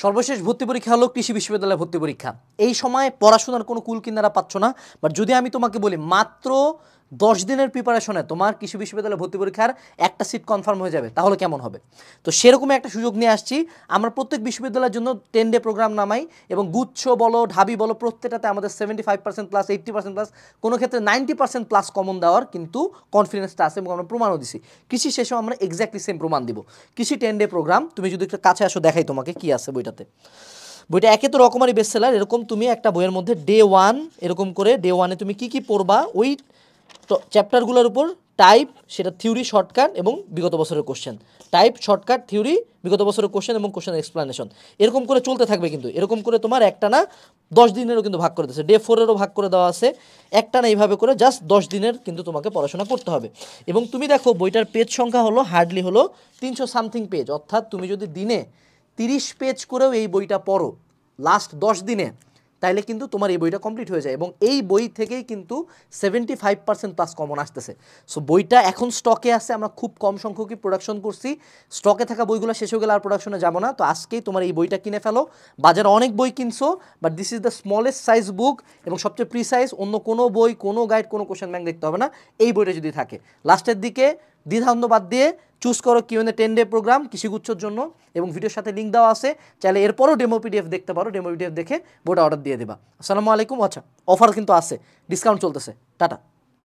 সর্বশেষ ভর্তি পরীক্ষা হলো কৃষি বিশ্ববিদ্যালয় ভর্তি পরীক্ষা। এই সময় পড়াশোনার কোনো কুল কিনারা পাচ্ছ না, বাট যদি আমি তোমাকে বলি মাত্র 10 দিনের প্রিপারেশনে তোমার কৃষি বিশ্ববিদ্যালয় ভর্তি পরীক্ষার একটা সিট কনফার্ম হয়ে যাবে, তাহলে কেমন হবে? তো সেরকমই একটা সুযোগ নিয়ে আসছি। আমরা প্রত্যেক বিশ্ববিদ্যালয়ের জন্য 10 ডে প্রোগ্রাম নামাই এবং গুচ্ছ বলো ঢাবি বলো প্রত্যেকটাতে আমাদের 75% প্লাস 80% প্লাস কোনো ক্ষেত্রে 90% প্লাস কমন দেওয়ার কিন্তু কনফিডেন্সটা আছে এবং আমরা প্রমাণও দিছি। কৃষি শেষেও আমরা এক্স্যাক্টলি সেম প্রমাণ দিব। কৃষি 10 ডে প্রোগ্রাম, তুমি যদি একটু কাছে আসো দেখাই তোমাকে কি আছে বইটাতে। বইটা একে তো রকমারি বেস্ট সেলার, এরকম তুমি একটা বইয়ের মধ্যে ডে 1 এরকম করে ডে 1-এ তুমি কি পড়বা ওই চ্যাপ্টারগুলোর উপর টাইপ, সেটা থিওরি শর্টকাট এবং বিগত বছরের কোশ্চেন, টাইপ শর্টকাট থিওরি বিগত বছরের কোশ্চেন এবং কোশ্চেন এক্সপ্লানেশন, এরকম করে চলতে থাকবে। কিন্তু এরকম করে তোমার একটা না 10 দিনেরও কিন্তু ভাগ করে দিয়েছে, ডে 4-এরও ভাগ করে দেওয়া আছে। একটা না এইভাবে করে জাস্ট 10 দিনের কিন্তু তোমাকে পড়াশোনা করতে হবে। এবং তুমি দেখো বইটার পেজ সংখ্যা হলো হার্ডলি হলো 300 সামথিং পেজ, অর্থাৎ তুমি যদি দিনে 30 পেজ করেও এই বইটা পড়ো লাস্ট 10 দিনে, তাইলে কিন্তু তোমার এই বইটা কমপ্লিট হয়ে যায় এবং এই বই থেকেই কিন্তু 75% প্লাস কমন আসতেছে। সো বইটা এখন স্টকে আছে, আমরা খুব কম সংখ্যকই প্রোডাকশন করছি। স্টকে থাকা বইগুলো শেষ হয়ে গেলে আর প্রোডাকশনে যাবো না। তো আজকেই তোমার এই বইটা কিনে ফেলো। বাজারে অনেক বই কিনছো, but this is the smallest size book এবং সবচেয়ে প্রিসাইজ। অন্য কোনো বই, কোনো গাইড, কোনো কোশ্চেন ব্যাংক দেখতে হবে না এই বইটা যদি থাকে। লাস্টের দিকে দ্বিধাদ্বন্দ্ব বাদ দিয়ে চুজ করো কিউএনএ 10 ডে প্রোগ্রাম কৃষিগুচ্ছর জন্য এবং ভিডিওর সাথে লিঙ্ক দেওয়া আছে, চাইলে এরপরও ডেমো পিডিএফ দেখতে পারো। ডেমো পিডিএফ দেখে বইটা অর্ডার দিয়ে দেবা। আসসালামু আলাইকুম। আচ্ছা, অফার কিন্তু আছে, ডিসকাউন্ট চলতেছে। টাটা।